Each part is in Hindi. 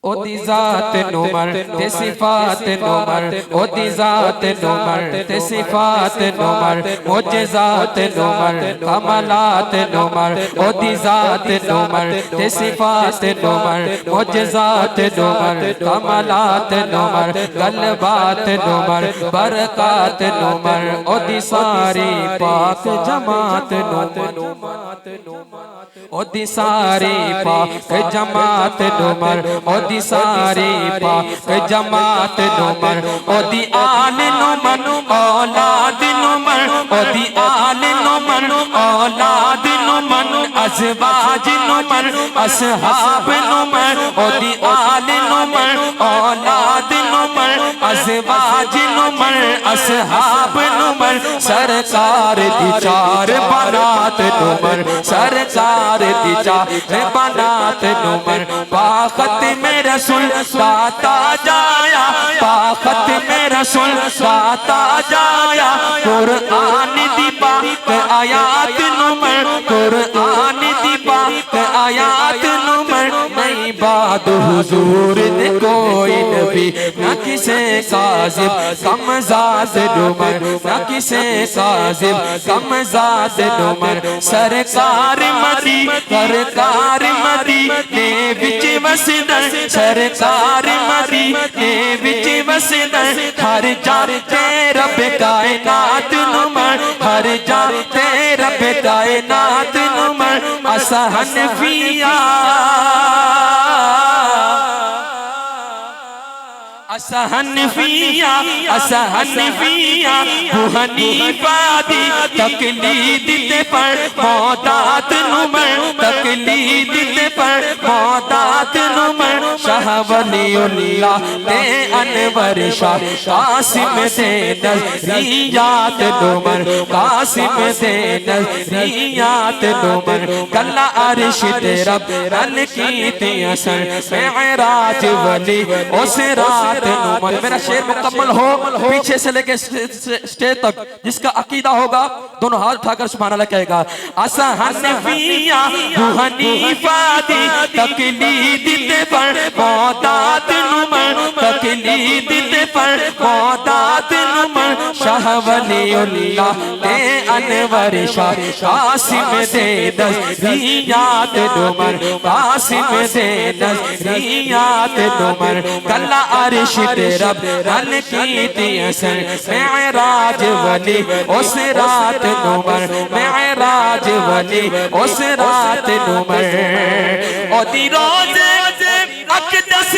ओदी जात नुमर ते सिफात नुमर, ओदी जात नुमर ते सिफात नुमर, मुजज़ात नुमर कमालात नुमर, ओदी जात नुमर ते सिफात नुमर, मुजज़ात नुमर कमालात नुमर, गलबात नुमर बरकात नुमर, ओदी सारी पाक जमात नुमर, ओदी सारी पाक जमात नुमर, ओदी सारी पाक जमात नुमर, ओदी आल नुमर औलाद नुमर, ओदी आल नुमर औलाद नुमर, अज़वाज नुमर असहाब नुमर, ओदी आल नुमर औलाद नुमर, अज़वाज नुमर असहाब नुमर, सरकार दी चार बनात नुमर, सरकार दी चार बनात नुमर, पाखत में रसूल गाता जाया, पाखत में रसूल गाता जाया, कुरान दी पाक आयात नुमर, कुरान दी पाक आयात नुमर, नहीं बाद हुजूर दे कोई नबी, न किसे काज़िब कमज़ाद नुमर, न किसे काज़िब कमज़ाद नुमर, सरकार मदी सरकार मदी ने विच वसदर, सरकार मदी ने विच वसदर, हर जाते रब कायनात नुमर, हर जाते रब कायनात नुमर, असा हनफिया असा हनफिया असा हनफिया हनीफा दी तकलीद ते पर मौदात नुमर, तकलीद ते पर मौदात नुमर, शाह वलीउल्लाह ते अनवर शाह कासिम दे नज़रियात नुमर, कासिम दे नज़रियात नुमर, कल्ला अर्श ते रब रल कीती असर, मेराज वली उस रात नुमर। मेरा शेर मुकम्मल हो, पीछे से लेके स्टेज तक जिसका अकीदा होगा दोनों हाथ उठाकर सुभान अल्लाह कहेगा। असा हनफिया हनीफा दी तकलीद ते पर मौदात नुमर, तकलीद ते पर मौदात नुमर, शाह वलीउल्लाह ते अनवर शाह कासिम दे नज़रियात नुमर, कासिम दे नज़रियात नुमर, कल्ला अर्श ते रब रल कीती असर, मेराज वली उस रात नुमर, मेराज वली उस रात नुमर, ओदी रोज़े अक़दस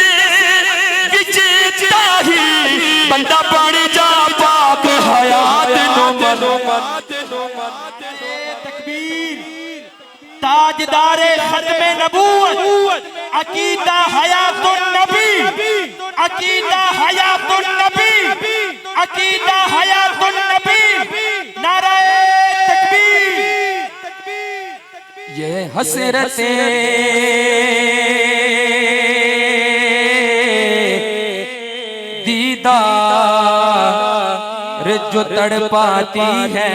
विच ताही बंदा बन जा पाक हयात नुमर। ताजदारे खत्मे नबूवत अकीदा हयातुन नबी, अकीदा हयातुन नबी, अकीदा हयातुन नबी, नाराए तकबीर। ये हसरते दीदार जो तड़पाती है,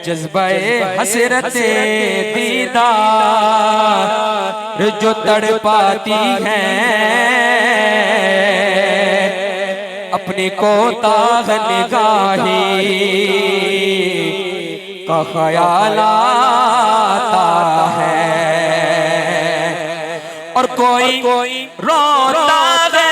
जज्बाए हसरते दीदार जो तड़पाती है, अपनी कोताह निगाही का ख्याल आता है, और कोई रोता है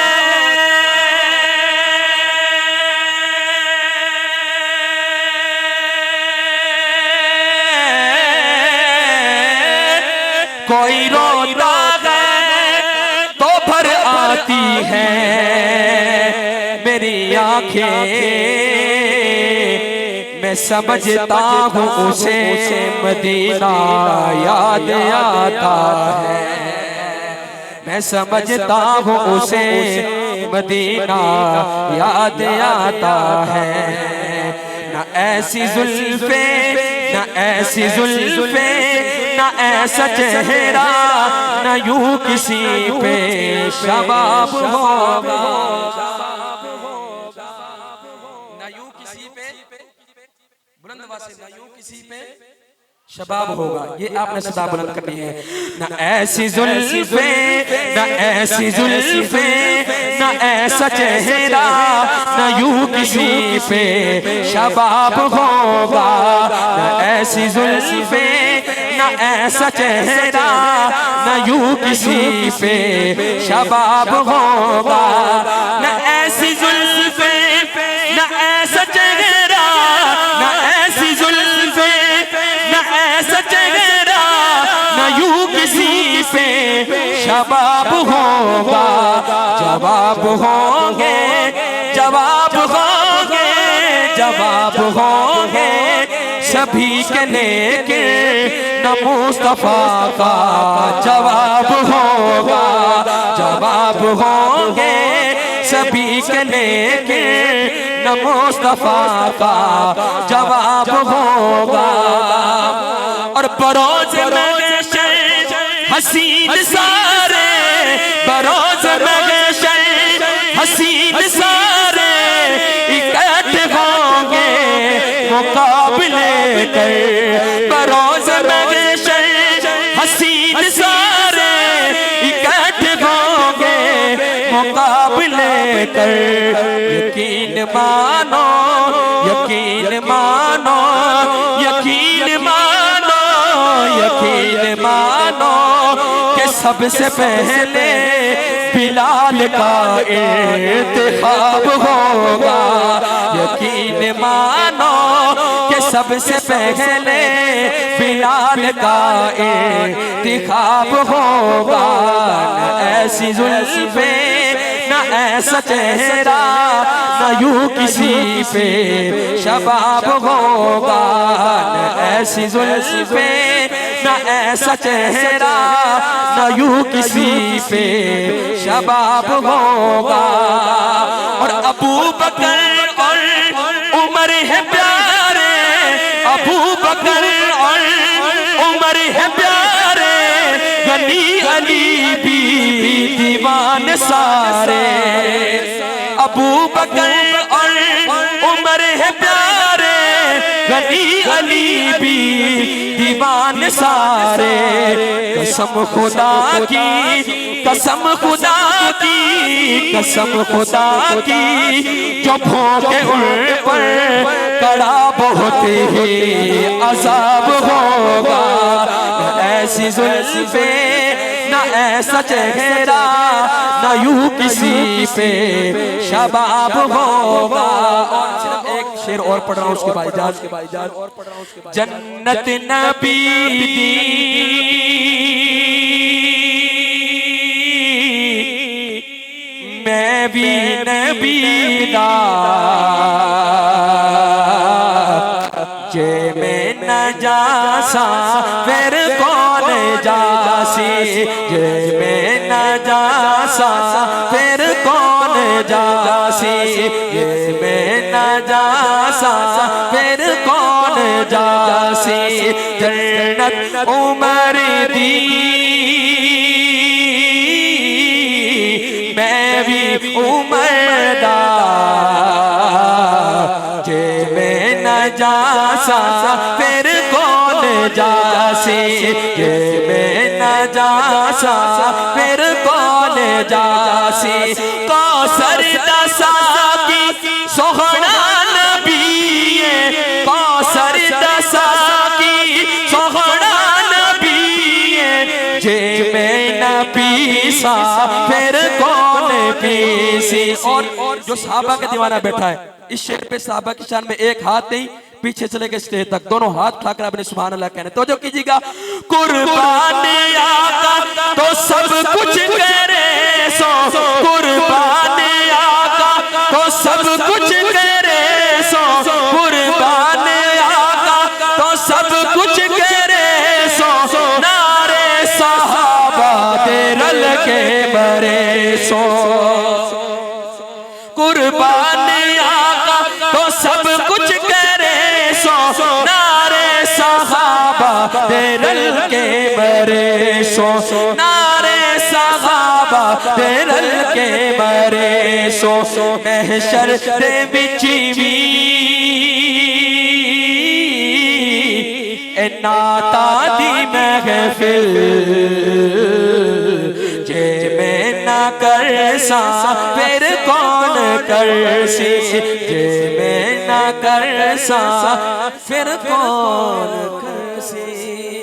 कोई रोता है तो भर आती है मेरी आंखें, मैं समझता हूँ उसे मदीना याद आता है, मैं समझता हूँ उसे मदीना याद आता है, न ऐसी जुल्फे न ऐसी जुल्फे न ऐसा चेहरा, न यूं किसी पे शबाब होगा, न यूं किसी पे बुलंद आवाज़ से, न यूं किसी पे शबाब होगा, ये आपने सदा बुलंद करनी है। ना ऐसी जुल्फे, ना ऐसी जुल्फे, ना ऐसा चेहरा, ना यूं किसी पे शबाब होगा। ना ऐसी जुल्फे, ना ऐसा चेहरा, ना यूं किसी पे शबाब होगा। ना ऐसी जुल्फे, ना ऐसा चेहरा, ना ऐसी जुल्फे, ना ऐसा चेहरा, ना यूं किसी पे शबाब होगा। जवाब होंगे, जवाब होंगे, जवाब होंगे सभी के लेकिन न मुस्तफा का जवाब होगा। जवाब होंगे सभी के लेकिन न मुस्तफा का जवाब होगा। और बरोज महशर हसीन सारे, बरोज महशर हसीन सारे इकट्ठे होंगे मुकाबले कर। बरोज महशर हसीन सारे इकट्ठे होंगे मुकाबले कर। यकीन मानो, यकीन मानो, यकीन मानो, यकीन मानो कि सबसे पहले बिलाल का इंतखाब होगा। यकीन मानो कि सबसे पहले बिलाल का इंतखाब होगा। न ऐसी जुल्फे, न ऐसा चेहरा, न यूं किसी पे शबाब होगा। न ऐसी जुल्फे, न ऐसा चेहरा, न यूं किसी पे शबाब होगा। और अबू बकर और उमर है प्यारे, अबू बकर और उमर है प्यारे, गनी अली भी दीवान सारे। अबू बकर और उमर है प्यारे, गनी अली भी दीवान सारे। कसम खुदा की, कसम खुदा की, कसम खुदा की, जो भोंके उन पर कड़ा बहुत ही अजाब होगा। न ऐसी जुल्फे, न ऐसा चेहरा, न यूं किसी पे शबाब होगा। सिर्फ एक शेर और पढ़ रहा हूँ उसके बाद जन्नत नबी दी, मैं भी नबी दा, जे मैं न जासा फिर कौन जासी। जे मैं न जासा फिर कौन जासी। जे मैं न जासा फिर कौन जासी। जन्नत उमर दी, मैं भी उमर दा, जे मैं न जासा फिर कौन जासी। जे मैं न जासा फिर कौन जासी। कौसर दसा की सोहना नबी, कौसर दसा की सोहना नबी, जे मैं न पीसा फिर कौन पीसी। और जो सहाबा का दीवाना बैठा है, इस शेर पे सहाबा की शान में एक हाथ नहीं, पीछे चले गए स्टेज तक, दोनों हाथ उठाकर अपने सुभान अल्लाह कहने। तो जो कीजिएगा, कुर्बान आका तो सब कुछ करे सो, कुर्बान आका तो सब कुछ करे सो, कुर्बान आका तो सब कुछ करे सो। नारे सहाबा दे रल के बरे सो, कुर्बान आका तो सब कुछ करे सो। नारे सहाबा दे रल के बरे सो, नारे सहाबा दे रल के बरे सो। महशर दे विच भी नाता दी महफिल जे मैं ना कर सा फिर कौन कर सी जे मैं ना कर सा फिर कौन कर सी।